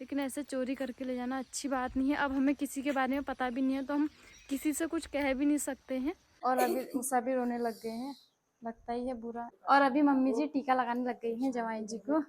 लेकिन ऐसे चोरी करके ले जाना अच्छी बात नहीं है। अब हमें किसी के बारे में पता भी नहीं है तो हम किसी से कुछ कह भी नहीं सकते हैं। और अभी उषा भी रोने लग गए हैं, लगता ही है बुरा। और अभी मम्मी जी टीका लगाने लग गई हैं जवाई जी को।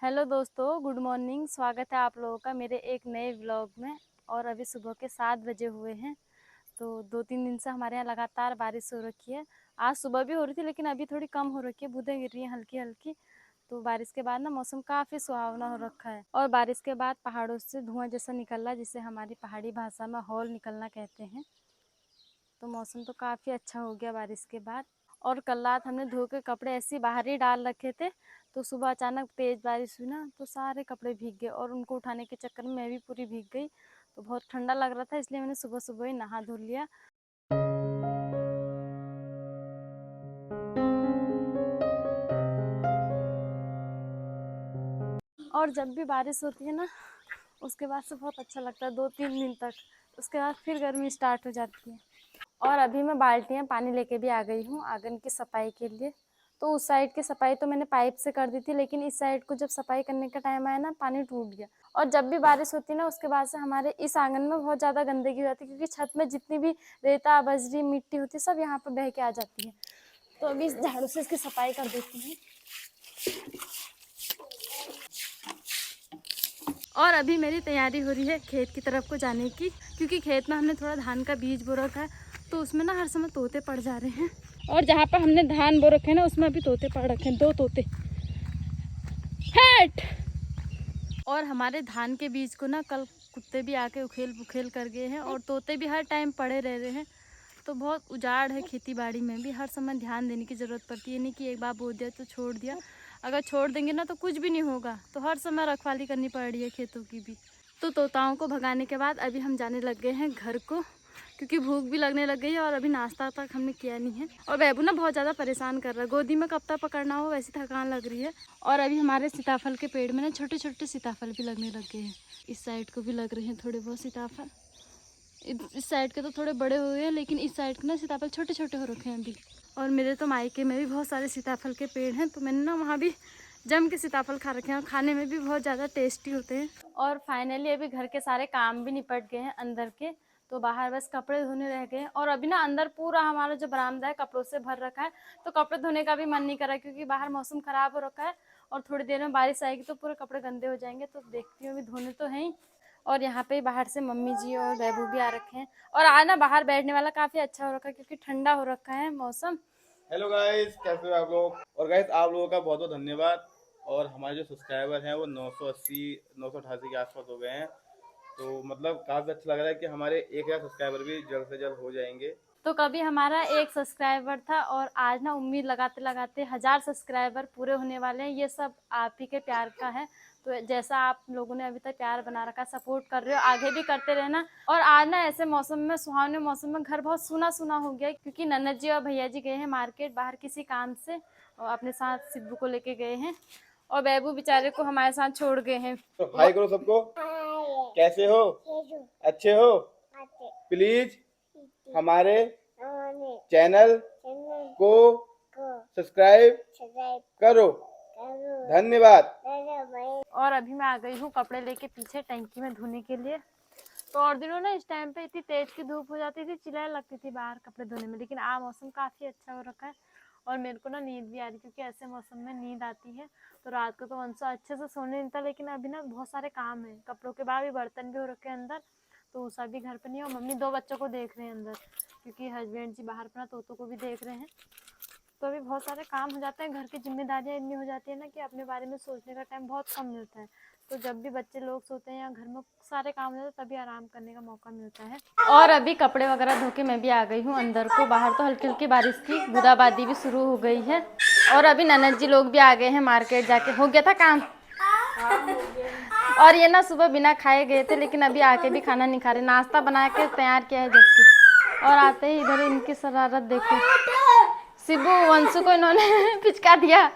हेलो दोस्तों, गुड मॉर्निंग। स्वागत है आप लोगों का मेरे एक नए व्लॉग में। और अभी सुबह के 7 बजे हुए हैं। तो 2-3 दिन से हमारे यहाँ लगातार बारिश हो रखी है। आज सुबह भी हो रही थी लेकिन अभी थोड़ी कम हो रखी है, बूंदें गिर रही हैं हल्की हल्की। तो बारिश के बाद ना मौसम काफ़ी सुहावना हो रखा है। और बारिश के बाद पहाड़ों से धुआं जैसा निकल रहा है, जिसे हमारी पहाड़ी भाषा में हौल निकलना कहते हैं। तो मौसम तो काफ़ी अच्छा हो गया बारिश के बाद। और कल रात हमने धो के कपड़े ऐसे ही बाहर ही डाल रखे थे, तो सुबह अचानक तेज़ बारिश हुई ना, तो सारे कपड़े भीग गए और उनको उठाने के चक्कर में मैं भी पूरी भीग गई। तो बहुत ठंडा लग रहा था, इसलिए मैंने सुबह सुबह ही नहा धो लिया। और जब भी बारिश होती है ना, उसके बाद से बहुत अच्छा लगता है 2-3 दिन तक। उसके बाद फिर गर्मी स्टार्ट हो जाती है। और अभी मैं बाल्टियाँ पानी लेके भी आ गई हूँ आंगन की सफाई के लिए। तो उस साइड की सफाई तो मैंने पाइप से कर दी थी, लेकिन इस साइड को जब सफाई करने का टाइम आया ना, पानी टूट गया। और जब भी बारिश होती है ना, उसके बाद से हमारे इस आंगन में बहुत ज़्यादा गंदगी हो जाती है, क्योंकि छत में जितनी भी रेता बजरी मिट्टी होती है सब यहाँ पर बह के आ जाती है। तो अभी इस झाड़ू से इसकी सफाई कर देती हूँ। और अभी मेरी तैयारी हो रही है खेत की तरफ को जाने की, क्योंकि खेत में हमने थोड़ा धान का बीज बो रखा है, तो उसमें ना हर समय तोते पड़ जा रहे हैं। और जहाँ पर हमने धान बो रखे हैं ना, उसमें अभी तोते पड़ रखे हैं, 2 तोते। हेट! और हमारे धान के बीज को ना कल कुत्ते भी आके उखेल पुखेल कर गए हैं, और तोते भी हर टाइम पड़े रह रहे हैं। तो बहुत उजाड़ है खेती बाड़ी में भी, हर समय ध्यान देने की ज़रूरत पड़ती है। नहीं कि एक बार बो दिया तो छोड़ दिया, अगर छोड़ देंगे ना तो कुछ भी नहीं होगा। तो हर समय रखवाली करनी पड़ रही है खेतों की भी। तो तोताओं को भगाने के बाद अभी हम जाने लग गए हैं घर को, क्योंकि भूख भी लगने लग गई है और अभी नाश्ता तक हमने किया नहीं है। और बेबू ना बहुत ज़्यादा परेशान कर रहा है, गोदी में कब तक पकड़ना हो, वैसी थकान लग रही है। और अभी हमारे सीताफल के पेड़ में ना छोटे छोटे सीताफल भी लगने लग गए हैं। इस साइड को भी लग रहे हैं थोड़े बहुत सीताफल। इस साइड के तो थोड़े बड़े हुए हैं, लेकिन इस साइड के ना सीताफल छोटे छोटे हो रखे हैं अभी। और मेरे तो मायके में भी बहुत सारे सीताफल के पेड़ हैं, तो मैंने ना वहाँ भी जम के सीताफल खा रखे हैं, और खाने में भी बहुत ज़्यादा टेस्टी होते हैं। और फाइनली अभी घर के सारे काम भी निपट गए हैं अंदर के, तो बाहर बस कपड़े धोने रह गए हैं। और अभी ना अंदर पूरा हमारा जो बरामदा है कपड़ों से भर रखा है, तो कपड़े धोने का भी मन नहीं कर रहा, क्योंकि बाहर मौसम ख़राब हो रखा है और थोड़ी देर में बारिश आएगी तो पूरे कपड़े गंदे हो जाएंगे। तो देखती हूँ, अभी धोने तो हैं ही। और यहाँ पे बाहर से मम्मी जी और बैबू भी आ रखे हैं। और आज ना बाहर बैठने वाला काफ़ी अच्छा हो रखा है, क्योंकि ठंडा हो रखा है मौसम। हेलो गाइस, कैसे हो आप लोग। और गाइस आप लोगों का बहुत बहुत धन्यवाद। और हमारे जो सब्सक्राइबर हैं वो 980 988 के आसपास हो गए हैं। तो मतलब काफ़ी अच्छा लग रहा है कि हमारे 1000 सब्सक्राइबर भी जल्द से जल्द हो जाएंगे। तो कभी हमारा 1 सब्सक्राइबर था, और आज ना उम्मीद लगाते लगाते 1000 सब्सक्राइबर पूरे होने वाले हैं। ये सब आप ही के प्यार का है। तो जैसा आप लोगों ने अभी तक प्यार बना रखा, सपोर्ट कर रहे हो, आगे भी करते रहना। और आज ना ऐसे मौसम में, सुहावने मौसम में, घर बहुत सूना सूना हो गया, क्योंकि ननद जी और भैया जी गए हैं मार्केट बाहर किसी काम से, और अपने साथ सिब्बू को लेके गए हैं। और बैबू बेचारे को हमारे साथ छोड़ गए हैं। तो हाय करो सबको। कैसे हो? अच्छे हो? प्लीज हमारे चैनल को सब्सक्राइब करो। धन्यवाद। और अभी मैं आ गई हूँ कपड़े लेके पीछे टंकी में धोने के लिए। तो और दिनों ना इस टाइम पे इतनी तेज की धूप हो जाती थी, चिल्लाने लगती थी बाहर कपड़े धोने में, लेकिन आज मौसम काफ़ी अच्छा हो रखा है। और मेरे को ना नींद भी आ रही, क्योंकि ऐसे मौसम में नींद आती है। तो रात को तो वंशु अच्छे से सोने नहीं था, लेकिन अभी ना बहुत सारे काम है, कपड़ों के बाद भी बर्तन भी हो रखे हैं अंदर। तो उषा भी घर पर नहीं है, और मम्मी 2 बच्चों को देख रहे हैं अंदर, क्योंकि हस्बैंड जी बाहर अपना तोतों को भी देख रहे हैं। तो अभी बहुत सारे काम हो जाते हैं, घर की जिम्मेदारियां इतनी हो जाती है ना कि अपने बारे में सोचने का टाइम बहुत कम मिलता है। तो जब भी बच्चे लोग सोते हैं या घर में सारे काम हो जाते हैं, तभी आराम करने का मौका मिलता है। और अभी कपड़े वगैरह धो के मैं भी आ गई हूँ अंदर को। बाहर तो हल्की हल्की बारिश की बूंदाबांदी भी शुरू हो गई है। और अभी ननद जी लोग भी आ गए हैं मार्केट जाके। हो गया था काम? और ये ना सुबह बिना खाए गए थे, लेकिन अभी आके भी खाना नहीं खा रहे, नाश्ता बना के तैयार किया है जबकि। और आते ही इधर इनकी शरारत देखो, शिबू वंशु को इन्होंने पिचका दिया।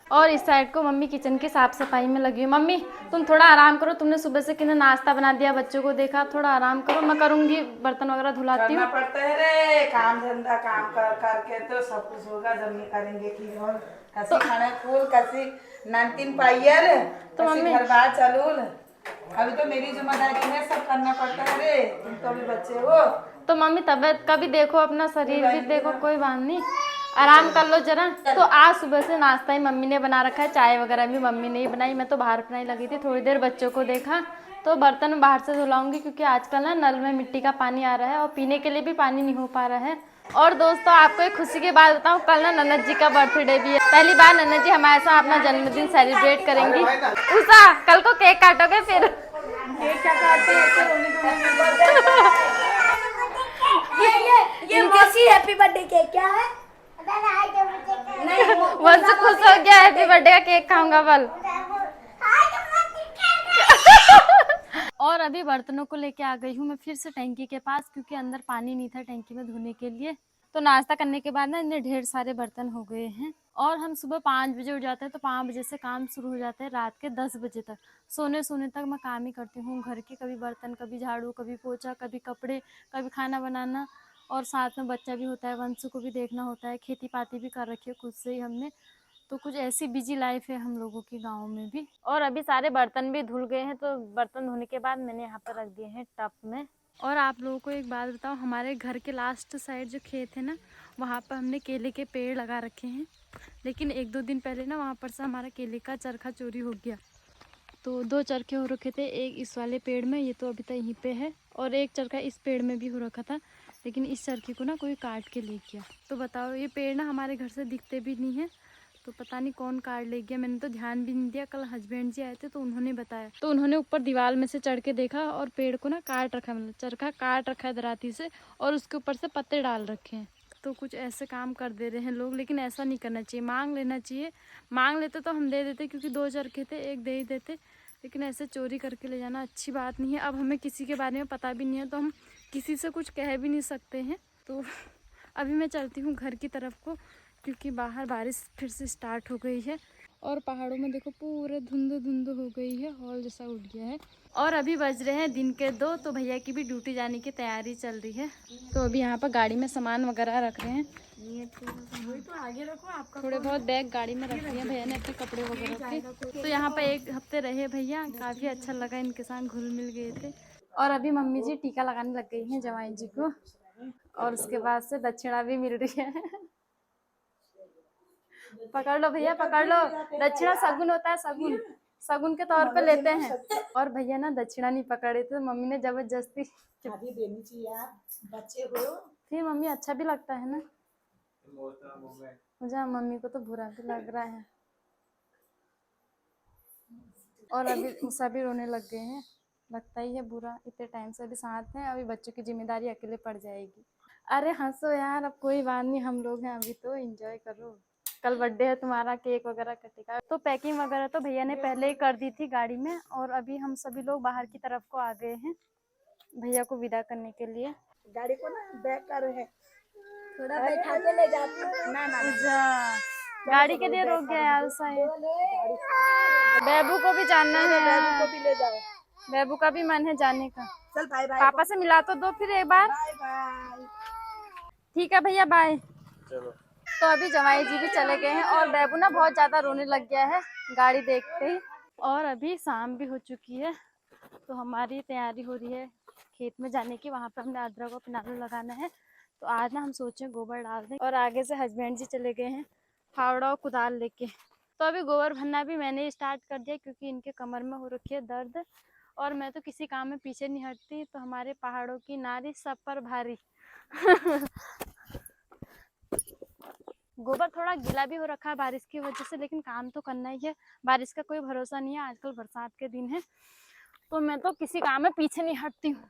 और इस साइड को मम्मी किचन की साफ सफाई में लगी हुई। मम्मी तुम थोड़ा आराम करो, तुमने सुबह से किन्हें नाश्ता बना दिया, बच्चों को देखा, थोड़ा आराम करो, मैं करूंगी, बर्तन वगैरह धुलाती हूँ। करना पड़ता है रे, काम धंधा काम कर करके तो सब कुछ होगा। जब नहीं करेंगे कि कसी खाने फूल, कसी नानतीन पाइयर, तो कसी मम्मी घर बार चलूल। अभी तो मेरी जिम्मेदारी है, सब करना पड़ता है रे, तुम तो अभी बच्चे हो। तो मम्मी तबीयत का भी देखो, अपना शरीर भी देखो, कोई बात नहीं, आराम कर लो जरा। तो आज सुबह से नाश्ता ही मम्मी ने बना रखा है, चाय वगैरह भी मम्मी ने ही बनाई, मैं तो बाहर बनाई लगी थी, थोड़ी देर बच्चों को देखा। तो बर्तन बाहर से धुलाऊंगी क्योंकि आजकल ना नल में मिट्टी का पानी आ रहा है और पीने के लिए भी पानी नहीं हो पा रहा है। और दोस्तों आपको एक खुशी की बात बताऊं, कल ना ननद जी का बर्थडे भी है, पहली बार ननद जी हमारे साथ अपना जन्मदिन सेलिब्रेट करेंगी। उषा कल को केक काटोगे फिर? केक क्या काटते हैं? ये मौसी हैप्पी बर्थडे केक क्या है? वंशु खुश हो गया, हैप्पी बर्थडे का केक खाऊंगा बल। और अभी बर्तनों को लेके आ गई हूँ मैं फिर से टैंकी के पास, क्योंकि अंदर पानी नहीं था टैंकी में धोने के लिए। तो नाश्ता करने के बाद ना इतने ढेर सारे बर्तन हो गए हैं। और हम सुबह 5 बजे उठ जाते हैं, तो 5 बजे से काम शुरू हो जाता है रात के 10 बजे तक। सोने तक मैं काम ही करती हूँ घर के, कभी बर्तन, कभी झाड़ू, कभी पोछा, कभी कपड़े, कभी खाना बनाना। और साथ में बच्चा भी होता है, वंशु को भी देखना होता है, खेती पाती भी कर रखी है खुद से ही हमने। तो कुछ ऐसी बिजी लाइफ है हम लोगों की गांव में भी। और अभी सारे बर्तन भी धुल गए हैं, तो बर्तन धोने के बाद मैंने यहाँ पर रख दिए हैं टब में। और आप लोगों को एक बात बताऊँ, हमारे घर के लास्ट साइड जो खेत है ना, वहाँ पर हमने केले के पेड़ लगा रखे हैं। लेकिन 1-2 दिन पहले ना वहाँ पर से हमारा केले का चरखा चोरी हो गया। तो 2 चरखे हो रखे थे, एक इस वाले पेड़ में, ये तो अभी तक यहीं पे है, और एक चरखा इस पेड़ में भी हो रखा था। लेकिन इस चरखे को ना कोई काट के ले गया। तो बताओ, ये पेड़ ना हमारे घर से दिखते भी नहीं है, तो पता नहीं कौन काट ले गया। मैंने तो ध्यान भी नहीं दिया। कल हस्बैंड जी आए थे तो उन्होंने बताया, तो उन्होंने ऊपर दीवार में से चढ़ के देखा और पेड़ को ना काट रखा, मतलब चरखा काट रखा है दराती से, और उसके ऊपर से पत्ते डाल रखे हैं। तो कुछ ऐसे काम कर दे रहे हैं लोग, लेकिन ऐसा नहीं करना चाहिए, मांग लेना चाहिए। मांग लेते तो हम दे देते, क्योंकि 2 चरखे थे, एक दे ही देते। लेकिन ऐसे चोरी करके ले जाना अच्छी बात नहीं है। अब हमें किसी के बारे में पता भी नहीं है, तो हम किसी से कुछ कह भी नहीं सकते हैं। तो अभी मैं चलती हूँ घर की तरफ को, क्योंकि बाहर बारिश फिर से स्टार्ट हो गई है। और पहाड़ों में देखो पूरे धुंध हो गई है, हॉल जैसा उठ गया है। और अभी बज रहे हैं दिन के 2, तो भैया की भी ड्यूटी जाने की तैयारी चल रही है। तो अभी यहाँ पर गाड़ी में सामान वगैरह रख रहे हैं। तो आगे रखो, आपका थोड़े बहुत बैग गाड़ी में रख दिए भैया ने अपने कपड़े वगैरह के। तो यहाँ पर 1 हफ्ते रहे भैया, काफ़ी अच्छा लगा, इनके साथ घुल मिल गए थे। और अभी मम्मी जी टीका लगाने लग गई हैं जवाई जी को, और उसके बाद से दक्षिणा भी मिल रही है। पकड़ लो भैया, पकड़ लो। दक्षिणा शगुन होता है, शगुन, शगुन के तौर पे लेते हैं। और भैया ना दक्षिणा नहीं पकड़े थे, मम्मी ने जबरदस्ती देनी चाहिए यार, बच्चे हो। फिर मम्मी अच्छा भी लगता है ना, मुझे मम्मी को तो बुरा भी लग रहा है। और अभी उषा भी रोने लग गए हैं, लगता ही है बुरा, इतने टाइम से अभी साथ हैं, अभी बच्चों की जिम्मेदारी अकेले पड़ जाएगी। अरे हंसो यार, अब कोई बात नहीं, हम लोग हैं अभी, तो एंजॉय करो। कल बर्थडे है तुम्हारा, केक वगैरह कटेगा। तो पैकिंग वगैरह तो भैया ने पहले ही कर दी थी गाड़ी में, और अभी हम सभी लोग बाहर की तरफ को आ गए हैं भैया को विदा करने के लिए। गाड़ी को ना बैक कर है, थोड़ा बैठा के ले जाती हूँ। ना गाड़ी के लिए रोक गया यार सही। बेबू को भी जानना है, बैबू को भी ले जाओ। बेबू का भी मन है जाने का। चल बाय बाय। पापा से मिला तो दो फिर एक बार। Bye bye. ठीक है भैया, बाय। चलो। तो अभी जवाई जी भी चले गए हैं, और बेबू ना बहुत ज़्यादा रोने लग गया है गाड़ी देखते ही। और अभी शाम भी हो चुकी है, तो हमारी तैयारी हो रही है खेत में जाने की। वहाँ पे हमने अदरक और पिनालू लगाना है, तो आज ना हम सोचे गोबर डाल दें। और आगे से हस्बैंड जी चले गए हैं फावड़ा और कुदाल लेके। तो अभी गोबर भरना भी मैंने स्टार्ट कर दिया, क्योंकि इनके कमर में हो रखी है दर्द, और मैं तो किसी काम में पीछे नहीं हटती। तो हमारे पहाड़ों की नारी सब पर भारी। गोबर थोड़ा गीला भी हो रखा है बारिश की वजह से, लेकिन काम तो करना ही है। बारिश का कोई भरोसा नहीं है, आजकल बरसात के दिन है, तो मैं तो किसी काम में पीछे नहीं हटती हूँ।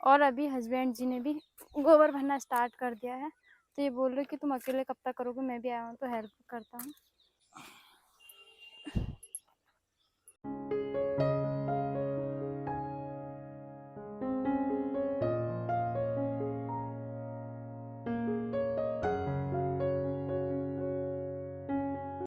और अभी हस्बैंड जी ने भी गोबर भरना स्टार्ट कर दिया है, तो ये बोल रहे कि तुम अकेले कब तक करोगे, मैं भी आया हूँ तो हेल्प करता हूँ।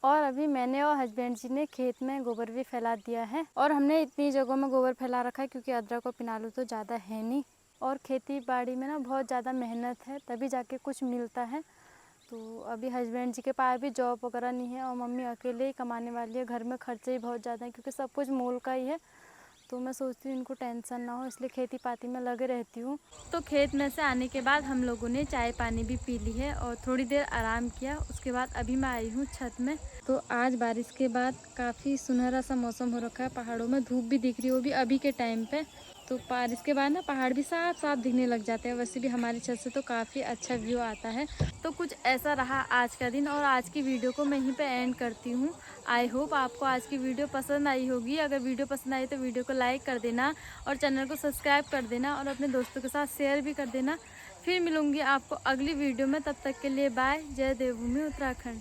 और अभी मैंने और हस्बैंड जी ने खेत में गोबर भी फैला दिया है, और हमने इतनी जगहों में गोबर फैला रखा है क्योंकि अदरक और पिनालू तो ज़्यादा है नहीं, और खेती बाड़ी में ना बहुत ज़्यादा मेहनत है, तभी जाके कुछ मिलता है। तो अभी हस्बैंड जी के पास भी जॉब वगैरह नहीं है और मम्मी अकेले ही कमाने वाली है। घर में खर्चे ही बहुत ज़्यादा हैं क्योंकि सब कुछ मोल का ही है। तो मैं सोचती हूँ इनको टेंशन ना हो, इसलिए खेती पाती में लगे रहती हूँ। तो खेत में से आने के बाद हम लोगों ने चाय पानी भी पी ली है और थोड़ी देर आराम किया। उसके बाद अभी मैं आई हूँ छत में। तो आज बारिश के बाद काफ़ी सुनहरा सा मौसम हो रखा है, पहाड़ों में धूप भी दिख रही है, वो भी अभी के टाइम पे। तो बारिश के बाद ना पहाड़ भी साफ साफ दिखने लग जाते हैं। वैसे भी हमारी छत से तो काफ़ी अच्छा व्यू आता है। तो कुछ ऐसा रहा आज का दिन और आज की वीडियो को मैं यहीं पे एंड करती हूँ। आई होप आपको आज की वीडियो पसंद आई होगी। अगर वीडियो पसंद आई तो वीडियो को लाइक कर देना और चैनल को सब्सक्राइब कर देना और अपने दोस्तों के साथ शेयर भी कर देना। फिर मिलूँगी आपको अगली वीडियो में, तब तक के लिए बाय। जय देवभूमि उत्तराखंड।